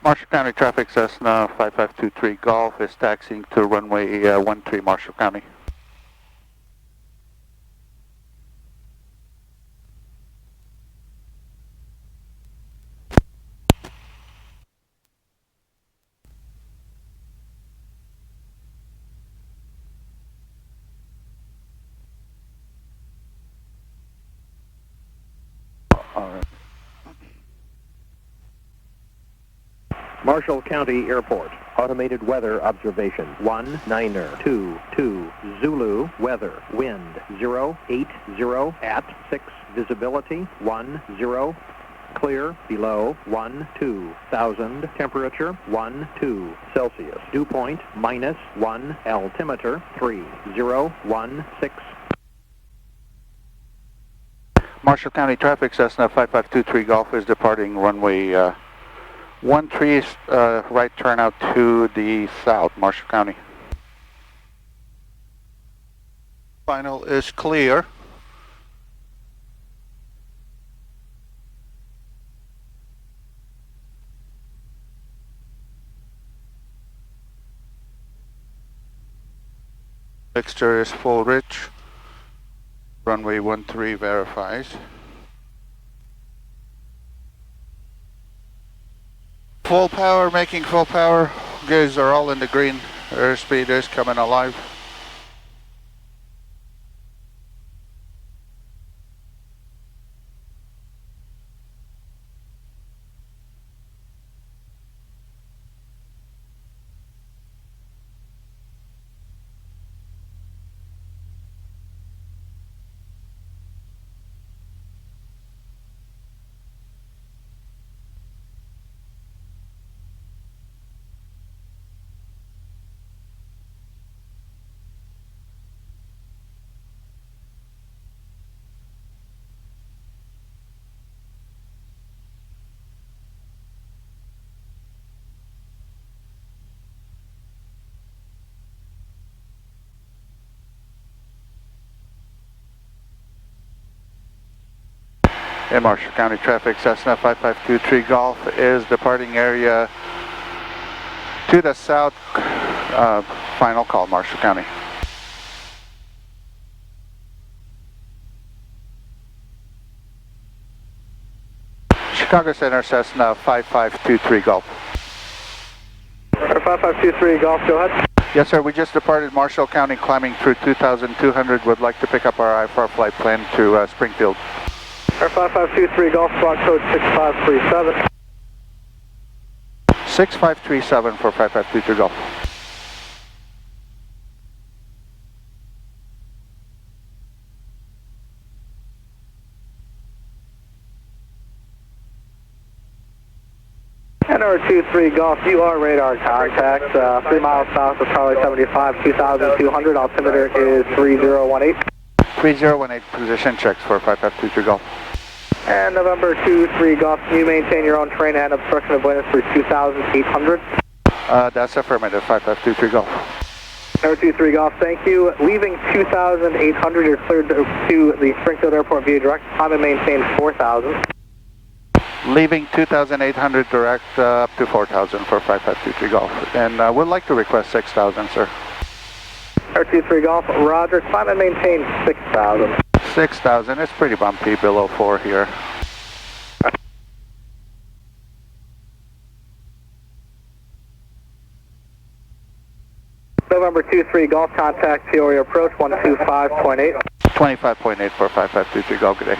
Marshall County traffic, Cessna 5523 Golf is taxiing to runway 13 Marshall County. All right. Marshall County Airport, automated weather observation, 19er, 22 Zulu, weather, wind, 080 at 6, visibility, 10, clear, below, 12,000, temperature, 12 Celsius, dew point, -1, altimeter, 3016. Marshall County traffic, Cessna 5523 Golf is departing runway 13, right turn out to the south, Marshall County. Final is clear. Mixture is full rich. Runway 13 verifies. Full power, making full power. Gears are all in the green. Airspeed is coming alive. In Marshall County traffic, Cessna 5523 Golf is departing area to the south. Final call, Marshall County. Chicago Center, Cessna 5523 Golf. 5523 Golf, go ahead. Yes, sir. We just departed Marshall County, climbing through 2,200. Would like to pick up our IFR flight plan to Springfield. 5523 Golf, squawk code 6537. 6537 for 5523 Golf. NR23 Golf, you are radar contact, 3 miles south of Charlie 75, 2,200, altimeter is 3018. 3018, position checks for 5523 Golf. And November 23 Golf, can you maintain your own terrain and obstruction avoidance for 2,800? That's affirmative, 5523 Golf. Number 23 Golf, thank you. Leaving 2,800, you're cleared to the Springfield Airport via direct. Time and maintain 4,000. Leaving 2,800 direct up to 4,000 for 5523 Golf. And would like to request 6,000, sir. Number 23 Golf, roger. Climb and maintain 6,000. 6,000, it's pretty bumpy below 4 here. November 23 Golf, contact Peoria approach 125.8. 25.8 for 5523 Golf, good day.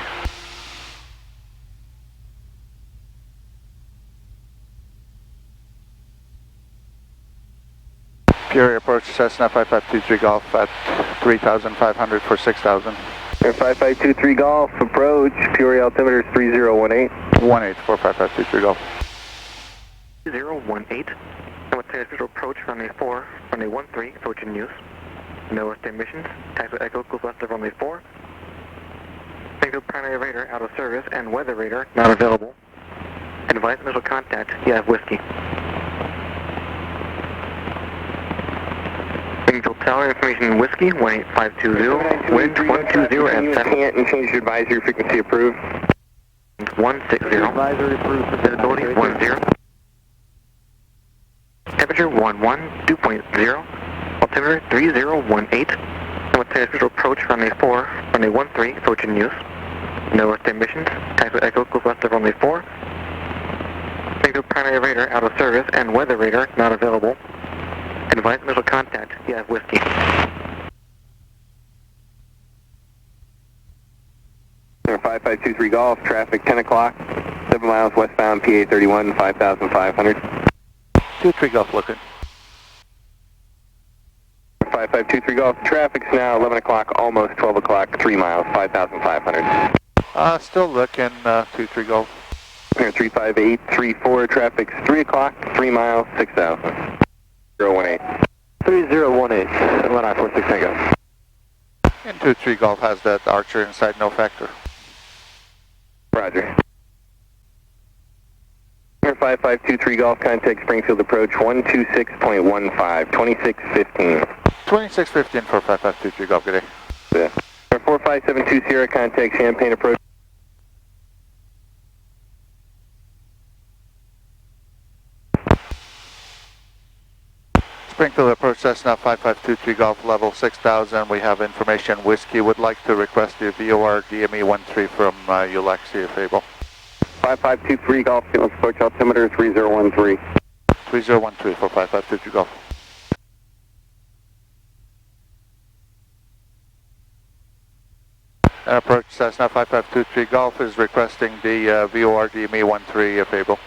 Peoria approach Cessna 5523 Golf at 3,500 for 6,000. 5523 Golf, approach, Peoria altimeter is 3018. 18 for 5523 Golf. 018. Military approach runway 4, runway 13, approach in use. No emissions. Taxi Echo goes west of runway 4. Springfield primary radar out of service and weather radar not available. Advise initial contact, you have whiskey. Springfield Tower information whiskey 18520, wind 120 and 7. And change your advisory frequency approved. 160. Advisory approved. Visibility 10. Roger, 11, 2.0, altimeter 3018, simultaneous approach runway 4, runway 13, approach in use. No Earth emissions, taxi echo goes west of runway 4. Springfield primary radar out of service and weather radar not available. Advise initial contact, you have whiskey. Center 5523 Golf, traffic 10 o'clock, 7 miles westbound, PA 31, 5,500. 23 Golf looking. 5523 Golf, traffic's now 11 o'clock, almost 12 o'clock, 3 miles, 5,500. Still looking, 23 Golf. Here 35834, traffic's 3 o'clock, 3 miles, 6,000. 018. 3018, 1946 Tango. And 23 Golf has that Archer inside, no factor. Roger. Here 5523 Golf, contact Springfield approach 126.15, 2615. 2615 for 5523 Golf, good day. Yeah. 4572 Sierra, contact Champaign approach. Springfield approach Cessna 5523 Golf, level 6000. We have information. Whiskey would like to request the VOR DME 13 from Ulexi if able. 5523 Golf, Field approach altimeter 3013. 3013 for 5523 Golf. Approach Cessna 5523 Golf is requesting the VOR DME 13 if able.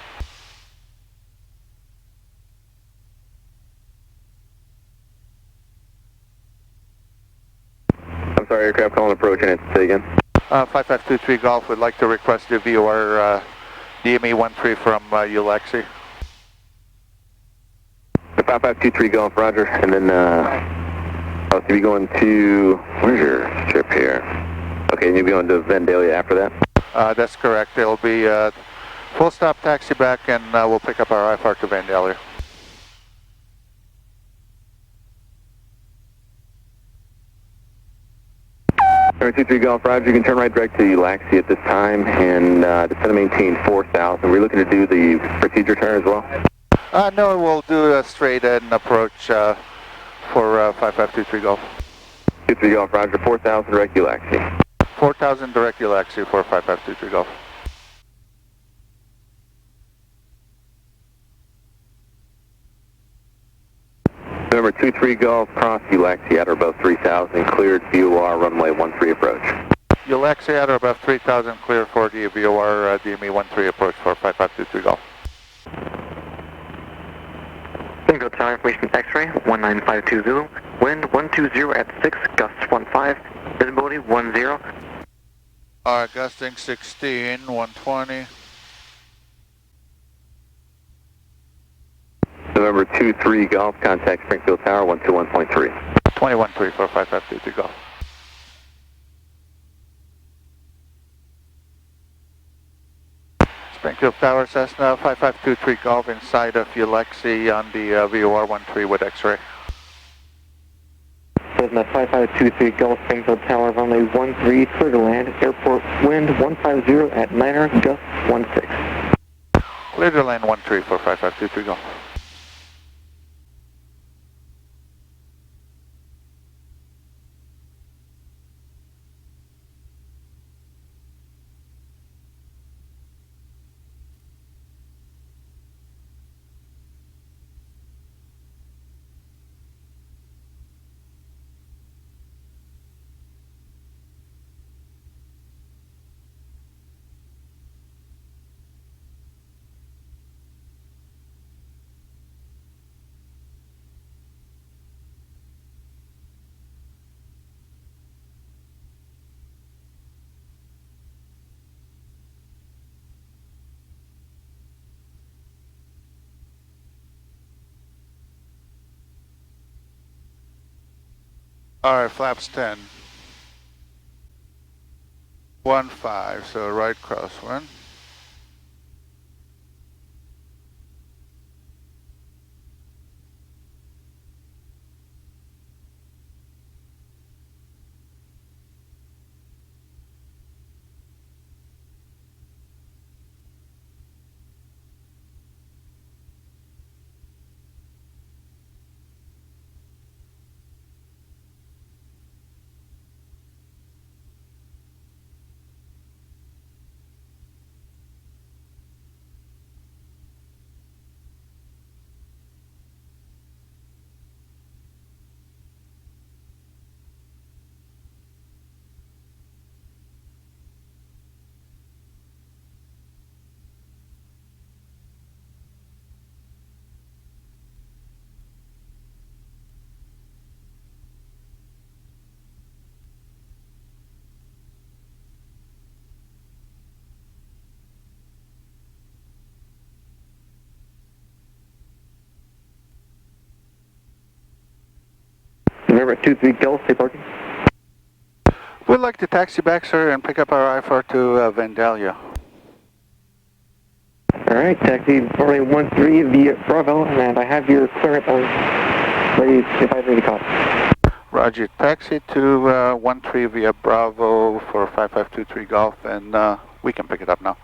I'm sorry, aircraft calling approach, and it's say again. 5523 Golf would like to request the VOR DME 13 from Ulexi. 5523 Golf, Roger, and then I'll be going to, where's your trip here? Okay, and you'll be going to Vandalia after that? That's correct. It'll be full stop taxi back, and we'll pick up our IFR to Vandalia. Number 23 Golf, Roger, you can turn right direct to Laxey at this time and descend to maintain 4,000. We're looking to do the procedure turn as well? No, we'll do a straight in approach for 5523 Golf. 23 Golf, Roger, 4,000 direct to Laxey. 4000 direct Ulexi for 5523 Golf. Number 23 Golf, cross Ulexi at or above 3,000, cleared VOR runway 13 approach. Ulexi at or above 3,000, clear for the VOR DME 13 approach for 5523 Golf. Springfield Tower information X-ray 1952 Zulu, wind 120 at 6, gusts 15, visibility 10. Gusting 16, 120. November 23 Golf, contact Springfield Tower 121.3. 21.3 for 5523 Golf. Springfield Tower, Cessna 5523 Golf inside of Ulexi on the VOR 13 with X-ray. Cessna 5523 Golf, Springfield Tower, runway 13, clear to land, airport wind 150 at 9er, gust 16. Clear to land 13 for 5523 Golf. Alright, flaps 10. 15, so right crosswind. November 23 Golf, stay parking. We'd like to taxi back, sir, and pick up our IFR to Vandalia. Alright, taxi runway 13 via Bravo, and I have your clearance on ready if I have any call. Roger, taxi to 13 via Bravo for 5523 Golf, and we can pick it up now.